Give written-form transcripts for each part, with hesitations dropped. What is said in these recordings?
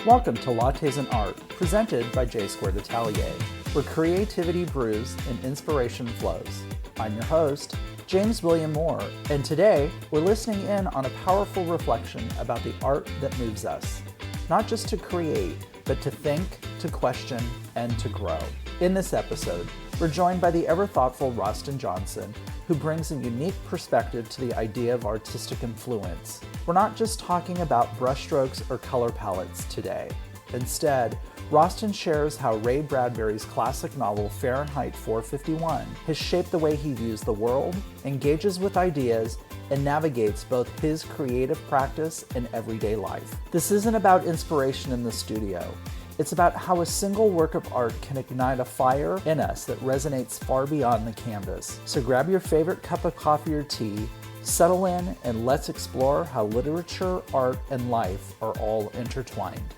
Welcome to Lattes Art, presented by J Squared Atelier, where creativity brews and inspiration flows. I'm your host, James William Moore, and today we're listening in on a powerful reflection about the art that moves us, not just to create, but to think, to question, and to grow. In this episode, we're joined by the ever-thoughtful Roston Johnson, who brings a unique perspective to the idea of artistic influence. We're not just talking about brushstrokes or color palettes today. Instead, Roston shares how Ray Bradbury's classic novel Farenheit 451 has shaped the way he views the world, engages with ideas, and navigates both his creative practice and everyday life. This isn't about inspiration in the studio. It's about how a single work of art can ignite a fire in us that resonates far beyond the canvas. So grab your favorite cup of coffee or tea, settle in, and let's explore how literature, art, and life are all intertwined.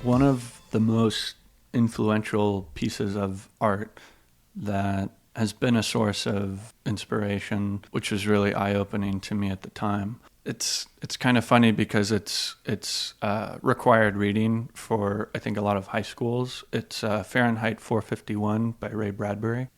One of the most influential pieces of art that has been a source of inspiration, which was really eye-opening to me at the time. It's kind of funny because it's required reading for, I think, a lot of high schools. It's Farenheit 451 by Ray Bradbury.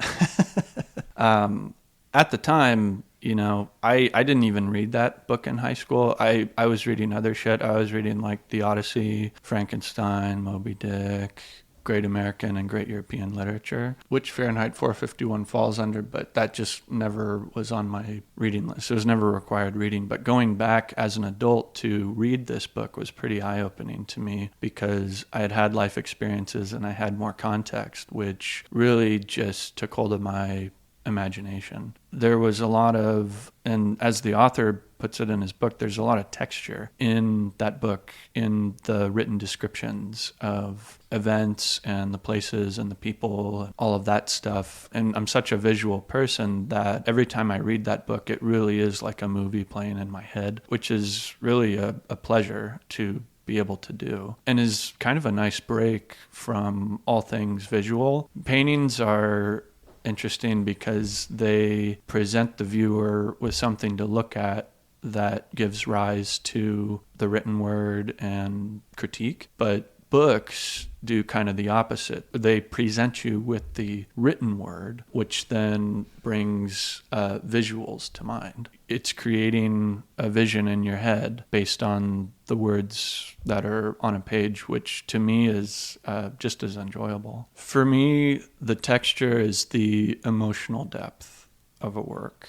At the time, I didn't even read that book in high school. I was reading other shit. I was reading like The Odyssey, Frankenstein, Moby Dick, Great American and Great European Literature, which Farenheit 451 falls under, but that just never was on my reading list. It was never required reading. But going back as an adult to read this book was pretty eye-opening to me because I had had life experiences and I had more context, which really just took hold of my imagination. There was a lot of, and as the author puts it in his book, there's a lot of texture in that book, in the written descriptions of events and the places and the people, all of that stuff. And I'm such a visual person that every time I read that book, it really is like a movie playing in my head, which is really a pleasure to be able to do, and is kind of a nice break from all things visual. Paintings are interesting because they present the viewer with something to look at that gives rise to the written word and critique. But books do kind of the opposite. They present you with the written word, which then brings visuals to mind. It's creating a vision in your head based on the words that are on a page, which to me is just as enjoyable. For me, the texture is the emotional depth of a work.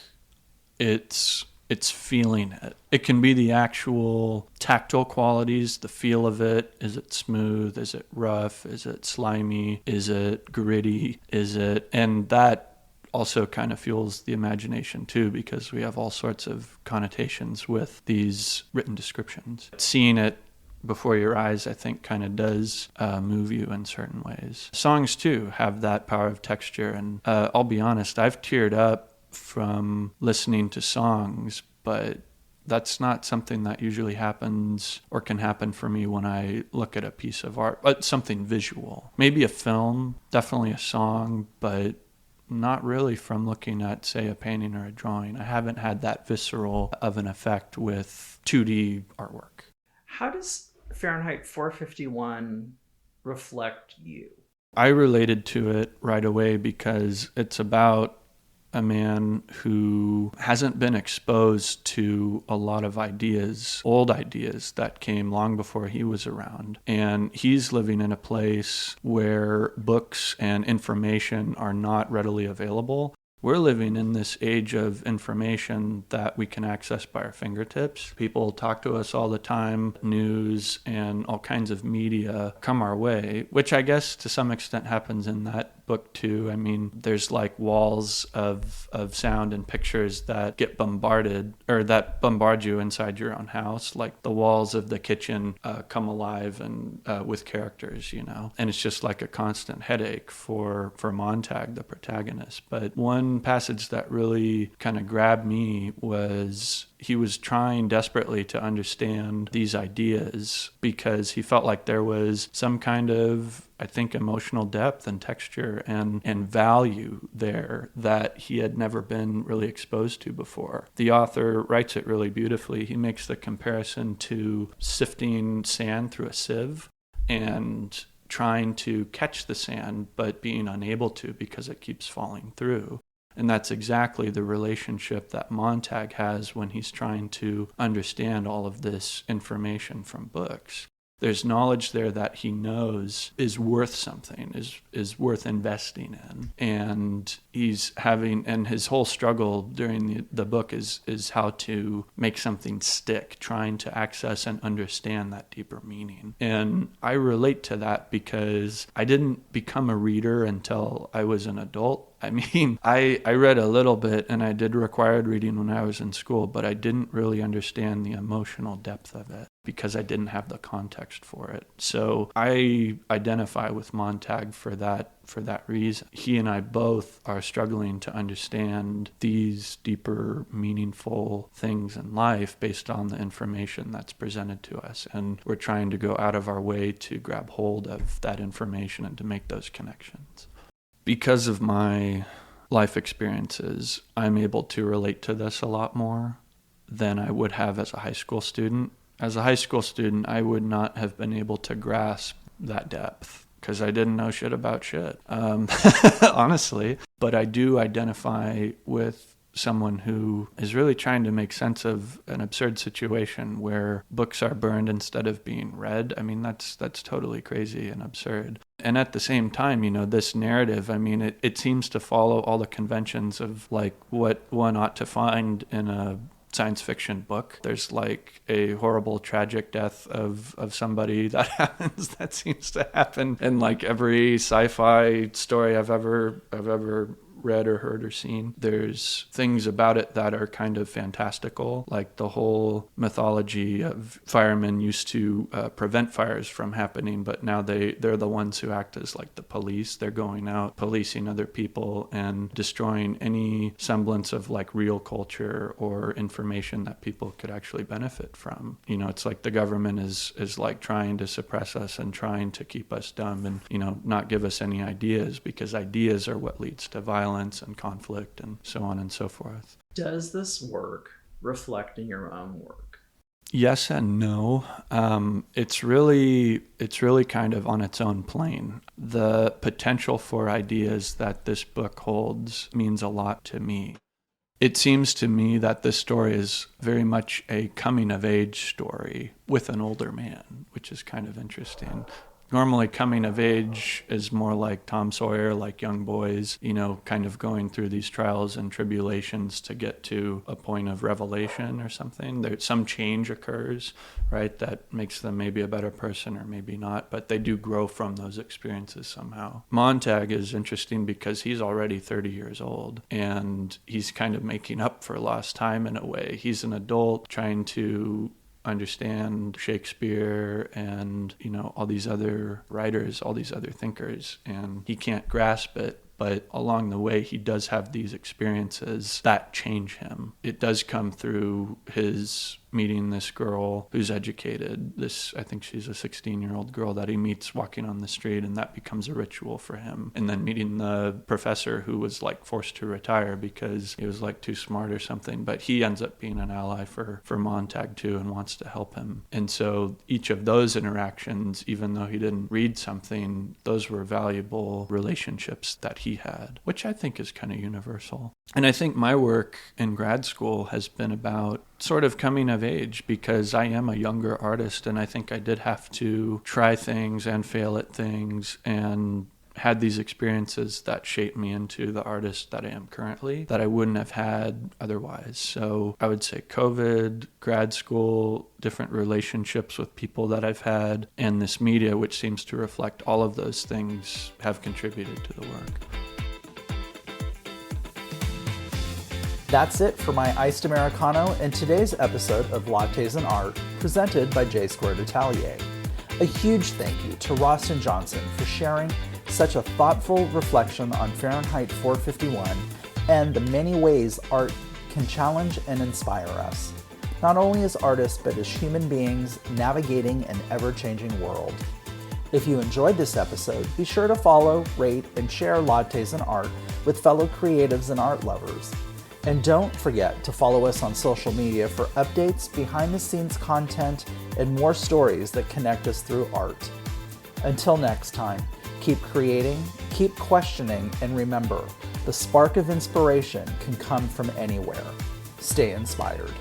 It's feeling it. It can be the actual tactile qualities, the feel of it. Is it smooth? Is it rough? Is it slimy? Is it gritty? And that also kind of fuels the imagination too, because we have all sorts of connotations with these written descriptions. Seeing it before your eyes, I think, kind of does move you in certain ways. Songs too have that power of texture, and I'll be honest, I've teared up from listening to songs, but that's not something that usually happens or can happen for me when I look at a piece of art, but something visual. Maybe a film, definitely a song, but not really from looking at, say, a painting or a drawing. I haven't had that visceral of an effect with 2D artwork. How does Farenheit 451 reflect you? I related to it right away because it's about a man who hasn't been exposed to a lot of ideas, old ideas that came long before he was around. And he's living in a place where books and information are not readily available. We're living in this age of information that we can access by our fingertips. People talk to us all the time. News and all kinds of media come our way, which I guess to some extent happens in that book too. I mean, there's like walls of sound and pictures that get bombarded, or that bombard you inside your own house. Like the walls of the kitchen come alive and with characters, and it's just like a constant headache for Montag, the protagonist. But one passage that really kind of grabbed me was he was trying desperately to understand these ideas because he felt like there was some kind of, I think, emotional depth and texture and value there that he had never been really exposed to before. The author writes it really beautifully. He makes the comparison to sifting sand through a sieve and trying to catch the sand but being unable to because it keeps falling through. And that's exactly the relationship that Montag has when he's trying to understand all of this information from books. There's knowledge there that he knows is worth something, is worth investing in. And he's having, and his whole struggle during the book is how to make something stick, trying to access and understand that deeper meaning. And I relate to that because I didn't become a reader until I was an adult. I mean, I read a little bit and I did required reading when I was in school, but I didn't really understand the emotional depth of it because I didn't have the context for it. So I identify with Montag for that reason. He and I both are struggling to understand these deeper, meaningful things in life based on the information that's presented to us. And we're trying to go out of our way to grab hold of that information and to make those connections. Because of my life experiences, I'm able to relate to this a lot more than I would have as a high school student. As a high school student, I would not have been able to grasp that depth because I didn't know shit about shit, honestly. But I do identify with someone who is really trying to make sense of an absurd situation where books are burned instead of being read. I mean, that's totally crazy and absurd. And at the same time, you know, this narrative, I mean, it seems to follow all the conventions of like what one ought to find in a science fiction book. There's like a horrible tragic death of somebody that happens. That seems to happen in like every sci-fi story I've ever read or heard or seen. There's things about it that are kind of fantastical, like the whole mythology of firemen used to prevent fires from happening, but now they're the ones who act as like the police. They're going out policing other people and destroying any semblance of like real culture or information that people could actually benefit from. You know, it's like the government is like trying to suppress us and trying to keep us dumb and, you know, not give us any ideas because ideas are what leads to violence and conflict and so on and so forth. Does this work reflect in your own work? Yes and no. It's really kind of on its own plane. The potential for ideas that this book holds means a lot to me. It seems to me that this story is very much a coming-of-age story with an older man, which is kind of interesting. Normally coming of age is more like Tom Sawyer, like young boys, you know, kind of going through these trials and tribulations to get to a point of revelation or something. Some change occurs, right, that makes them maybe a better person or maybe not, but they do grow from those experiences somehow. Montag is interesting because he's already 30 years old and he's kind of making up for lost time in a way. He's an adult trying to understand Shakespeare and, you know, all these other writers, all these other thinkers, and he can't grasp it. But along the way, he does have these experiences that change him. It does come through his meeting this girl who's educated. I think she's a 16-year-old girl that he meets walking on the street, and that becomes a ritual for him. And then meeting the professor who was like forced to retire because he was like too smart or something. But he ends up being an ally for Montag too and wants to help him. And so each of those interactions, even though he didn't read something, those were valuable relationships that he had, which I think is kind of universal. And I think my work in grad school has been about sort of coming of age because I am a younger artist and I think I did have to try things and fail at things and had these experiences that shaped me into the artist that I am currently that I wouldn't have had otherwise. So I would say COVID, grad school, different relationships with people that I've had, and this media, which seems to reflect all of those things, have contributed to the work. That's it for my iced Americano and today's episode of Lattes Art, presented by J Squared Atelier. A huge thank you to Roston Johnson for sharing such a thoughtful reflection on Farenheit 451 and the many ways art can challenge and inspire us. not only as artists, but as human beings navigating an ever-changing world. If you enjoyed this episode, be sure to follow, rate, and share Lattes Art with fellow creatives and art lovers. And don't forget to follow us on social media for updates, behind-the-scenes content, and more stories that connect us through art. Until next time, keep creating, keep questioning, and remember, the spark of inspiration can come from anywhere. Stay inspired.